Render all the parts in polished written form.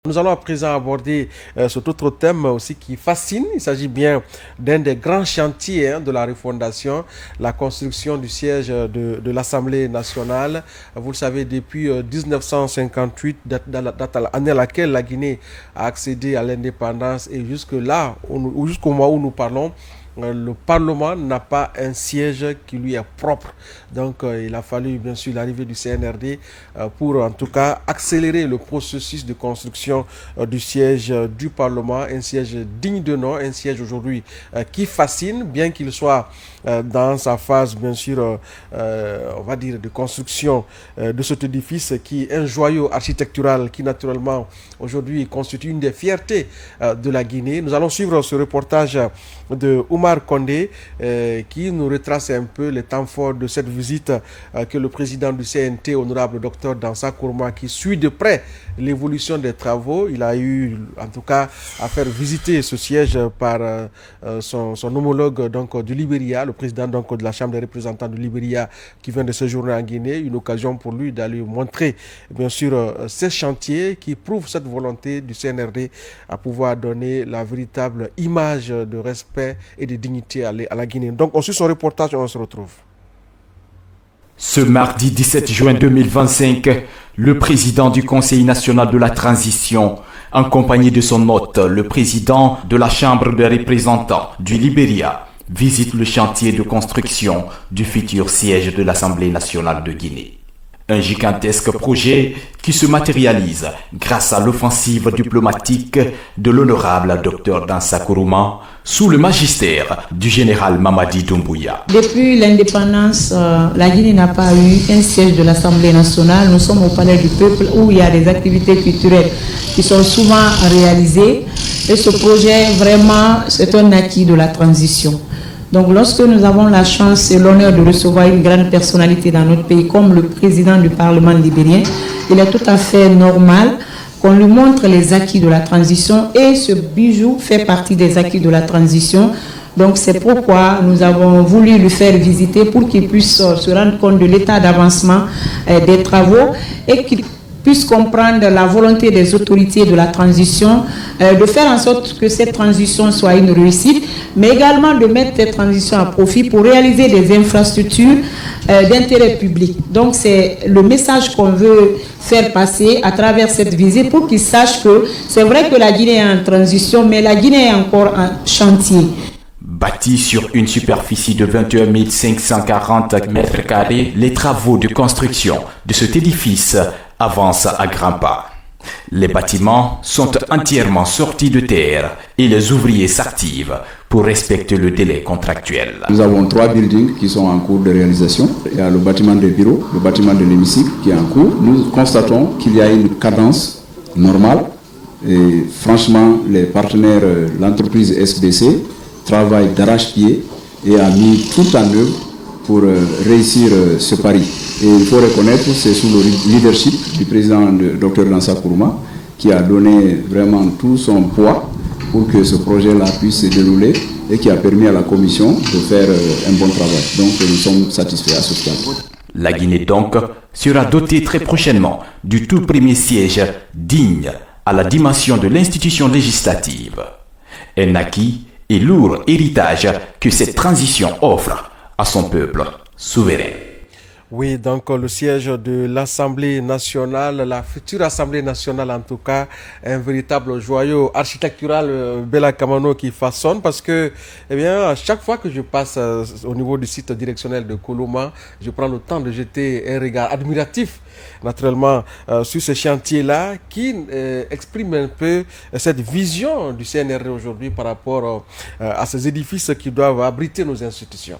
Nous allons à présent aborder cet autre thème aussi qui fascine. Il s'agit bien d'un des grands chantiers de la refondation, la construction du siège de l'Assemblée nationale. Vous le savez, depuis 1958, date à laquelle la Guinée a accédé à l'indépendance, et jusque-là, jusqu'au mois où nous parlons, le Parlement n'a pas un siège qui lui est propre. Donc, il a fallu bien sûr l'arrivée du CNRD pour en tout cas accélérer le processus de construction du siège du Parlement, un siège digne de nom, un siège aujourd'hui qui fascine, bien qu'il soit dans sa phase bien sûr, on va dire, de construction de cet édifice qui est un joyau architectural qui naturellement aujourd'hui constitue une des fiertés de la Guinée. Nous allons suivre ce reportage de Oumar Condé qui nous retrace un peu les temps forts de cette visite que le président du CNT, honorable Dr Dansa Kourma, qui suit de près l'évolution des travaux. Il a eu en tout cas à faire visiter ce siège par son homologue donc, du Libéria, le président donc, de la Chambre des représentants du Libéria qui vient de séjourner en Guinée. Une occasion pour lui d'aller montrer bien sûr ces chantiers qui prouvent cette volonté du CNRD à pouvoir donner la véritable image de respect et de dignité à la Guinée. Donc on suit son reportage et on se retrouve. Ce mardi 17 juin 2025, le président du Conseil national de la transition, accompagné de son hôte, le président de la Chambre des représentants du Libéria, visite le chantier de construction du futur siège de l'Assemblée nationale de Guinée. Un gigantesque projet qui se matérialise grâce à l'offensive diplomatique de l'honorable Dr Dansa Kourma sous le magistère du général Mamadi Doumbouya. Depuis l'indépendance, la Guinée n'a pas eu un siège de l'Assemblée nationale. Nous sommes au Palais du Peuple où il y a des activités culturelles qui sont souvent réalisées. Et ce projet, vraiment, c'est un acquis de la transition. Donc lorsque nous avons la chance et l'honneur de recevoir une grande personnalité dans notre pays comme le président du Parlement libérien, il est tout à fait normal qu'on lui montre les acquis de la transition, et ce bijou fait partie des acquis de la transition. Donc c'est pourquoi nous avons voulu lui faire visiter pour qu'il puisse se rendre compte de l'état d'avancement des travaux et qu'il puisse comprendre la volonté des autorités de la transition, de faire en sorte que cette transition soit une réussite, mais également de mettre cette transition à profit pour réaliser des infrastructures d'intérêt public. Donc c'est le message qu'on veut faire passer à travers cette visite pour qu'ils sachent que c'est vrai que la Guinée est en transition, mais la Guinée est encore en chantier. Bâti sur une superficie de 21 540 mètres carrés, les travaux de construction de cet édifice avancent à grands pas. Les bâtiments sont entièrement sortis de terre et les ouvriers s'activent pour respecter le délai contractuel. Nous avons 3 buildings qui sont en cours de réalisation. Il y a le bâtiment des bureaux, le bâtiment de l'hémicycle qui est en cours. Nous constatons qu'il y a une cadence normale et franchement, les partenaires, l'entreprise SBC, travaille d'arrache-pied et a mis tout en œuvre pour réussir ce pari. Et il faut reconnaître que c'est sous le leadership du président Dr Dansa Kourma qui a donné vraiment tout son poids pour que ce projet-là puisse se dérouler et qui a permis à la commission de faire un bon travail. Donc nous sommes satisfaits à ce stade. La Guinée donc sera dotée très prochainement du tout premier siège digne à la dimension de l'institution législative. Un acquis et lourd héritage que cette transition offre à son peuple souverain. Oui, donc le siège de l'Assemblée nationale, la future Assemblée nationale en tout cas, un véritable joyau architectural Bella Kamano qui façonne, parce que eh bien, à chaque fois que je passe au niveau du site directionnel de Koulouma, je prends le temps de jeter un regard admiratif naturellement sur ce chantier-là qui exprime un peu cette vision du CNRD aujourd'hui par rapport à ces édifices qui doivent abriter nos institutions.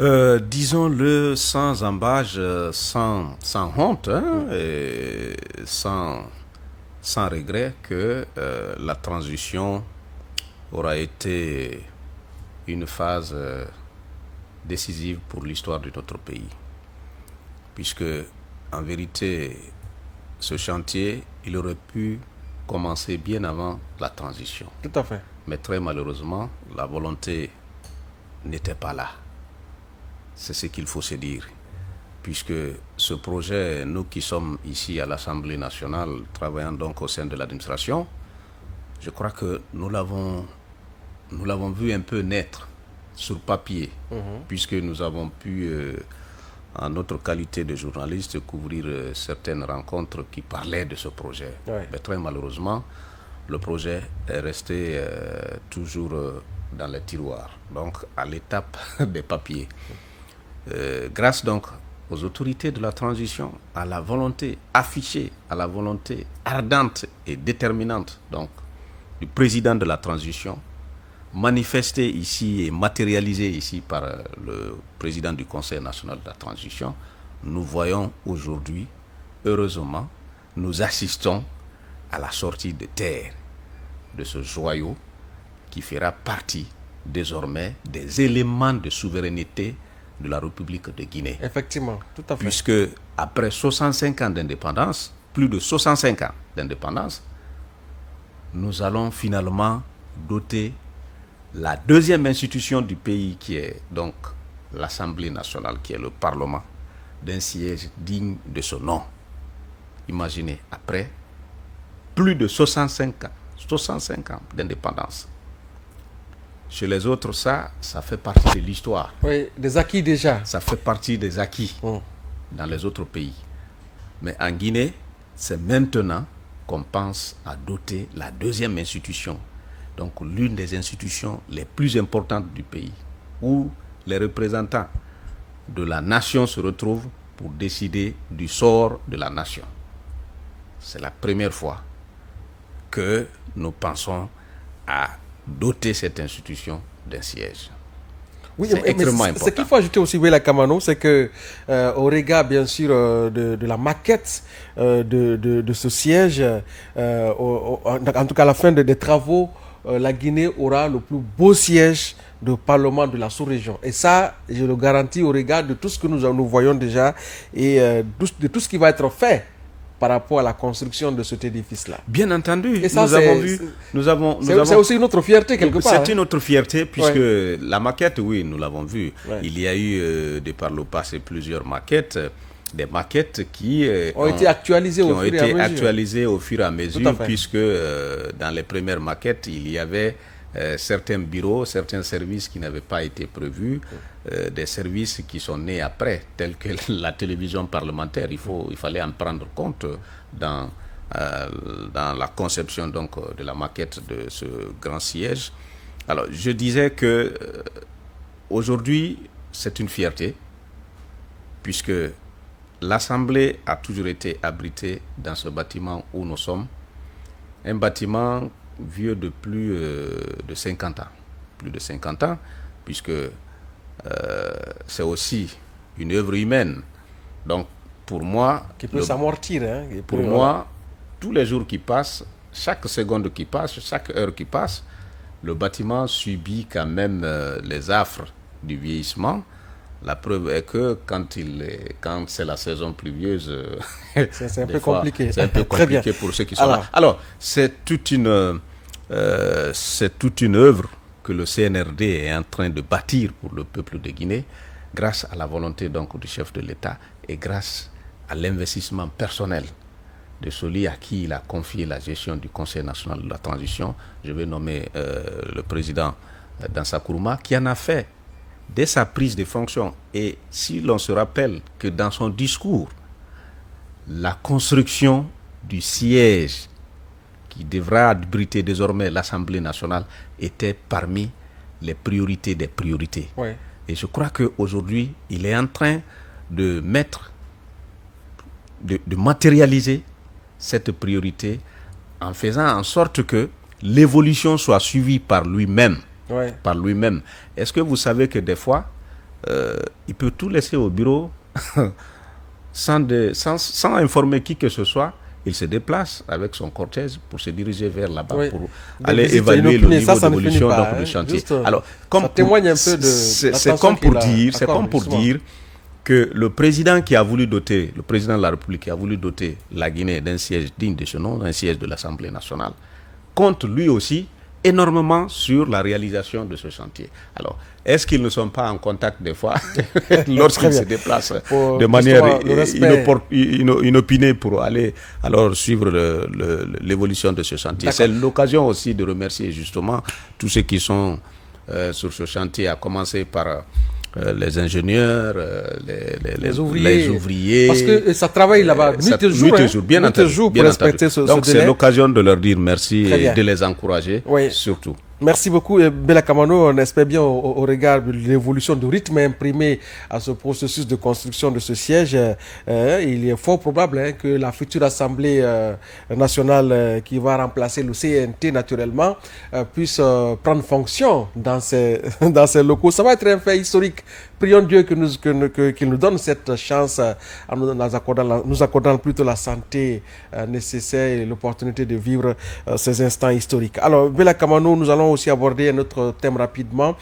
Disons-le sans embâche, sans honte, et sans regret, que la transition aura été une phase décisive pour l'histoire de notre pays. Puisque, en vérité, ce chantier, il aurait pu commencer bien avant la transition. Tout à fait. Mais très malheureusement, la volonté n'était pas là. C'est ce qu'il faut se dire. puisque ce projet, nous qui sommes ici à l'Assemblée nationale, travaillant donc au sein de l'administration, je crois que nous l'avons vu un peu naître sur papier, puisque nous avons pu, en notre qualité de journaliste, couvrir certaines rencontres qui parlaient de ce projet. Ouais. Mais très malheureusement, le projet est resté toujours dans les tiroirs, donc à l'étape des papiers. Grâce donc aux autorités de la transition, à la volonté affichée, à la volonté ardente et déterminante donc du président de la transition, manifestée ici et matérialisée ici par le président du Conseil national de la transition, nous voyons aujourd'hui, heureusement, nous assistons à la sortie de terre de ce joyau qui fera partie désormais des éléments de souveraineté de la République de Guinée. Effectivement, tout à fait. Puisque après 65 ans d'indépendance, plus de 65 ans d'indépendance, nous allons finalement doter la deuxième institution du pays, qui est donc l'Assemblée nationale, qui est le Parlement, d'un siège digne de ce nom. Imaginez, après plus de 65 ans d'indépendance. Chez les autres, ça fait partie de l'histoire. Oui, des acquis déjà. Ça fait partie des acquis dans les autres pays. Mais en Guinée, c'est maintenant qu'on pense à doter la deuxième institution, donc l'une des institutions les plus importantes du pays, où les représentants de la nation se retrouvent pour décider du sort de la nation. C'est la première fois que nous pensons à doter cette institution d'un siège. Oui, c'est extrêmement important. Ce qu'il faut ajouter aussi, Wela Kamano, c'est que au regard, bien sûr, de la maquette de ce siège, en tout cas à la fin des travaux, la Guinée aura le plus beau siège de parlement de la sous-région. Et ça, je le garantis au regard de tout ce que nous voyons déjà et de tout ce qui va être fait par rapport à la construction de cet édifice-là. Bien entendu, et ça, c'est aussi une autre fierté quelque part. C'est une autre fierté puisque la maquette, oui, nous l'avons vue. Ouais. Il y a eu, de par le passé, plusieurs maquettes, des maquettes qui ont été actualisées au fur et à mesure, puisque dans les premières maquettes, il y avait certains bureaux, certains services qui n'avaient pas été prévus, des services qui sont nés après, tels que la télévision parlementaire. Il fallait en prendre compte dans la conception donc, de la maquette de ce grand siège. Alors, je disais que aujourd'hui, c'est une fierté, puisque l'Assemblée a toujours été abritée dans ce bâtiment où nous sommes, un bâtiment vieux de plus de 50 ans. Plus de 50 ans, puisque c'est aussi une œuvre humaine. Donc, pour moi... Qui peut s'amortir. Pour moi, tous les jours qui passent, chaque seconde qui passe, chaque heure qui passe, le bâtiment subit quand même les affres du vieillissement. La preuve est que quand c'est la saison pluvieuse, c'est un peu compliqué. C'est un peu compliqué pour ceux qui sont là. Alors, c'est toute une œuvre que le CNRD est en train de bâtir pour le peuple de Guinée, grâce à la volonté donc du chef de l'État et grâce à l'investissement personnel de celui à qui il a confié la gestion du Conseil national de la transition. Je vais nommer le président Dansa Kourouma, qui en a fait dès sa prise de fonction. Et si l'on se rappelle que dans son discours, la construction du siège qui devra abriter désormais l'Assemblée nationale était parmi les priorités des priorités. Ouais. Et je crois qu'aujourd'hui, il est en train de matérialiser cette priorité en faisant en sorte que l'évolution soit suivie par lui-même. Ouais. Par lui-même. Est-ce que vous savez que des fois, il peut tout laisser au bureau sans informer qui que ce soit? Il se déplace avec son cortège pour se diriger vers là-bas, pour aller évaluer le niveau d'évolution du chantier. Alors, ça témoigne un peu de c'est comme pour dire que le président qui a voulu doter, le président de la République qui a voulu doter la Guinée d'un siège digne de ce nom, d'un siège de l'Assemblée nationale, compte lui aussi énormément sur la réalisation de ce chantier. Alors, est-ce qu'ils ne sont pas en contact des fois lorsqu'ils se déplacent de manière inopinée pour aller alors suivre l'évolution de ce chantier? C'est l'occasion aussi de remercier justement tous ceux qui sont sur ce chantier, à commencer par les ingénieurs, les ouvriers. Parce que ça travaille là-bas nuit et jour, bien entendu. Pour respecter ce Donc délai. c'est l'occasion de leur dire merci et de les encourager, surtout. Merci beaucoup, Bella Kamano. On espère bien au regard de l'évolution du rythme imprimé à ce processus de construction de ce siège. Il est fort probable que la future Assemblée nationale qui va remplacer le CNT naturellement puisse prendre fonction dans ces locaux. Ça va être un fait historique. Prions Dieu qu'il nous donne cette chance en nous accordant plutôt la santé nécessaire et l'opportunité de vivre ces instants historiques. Alors, Bella Kamano, nous allons aussi aborder un autre thème rapidement.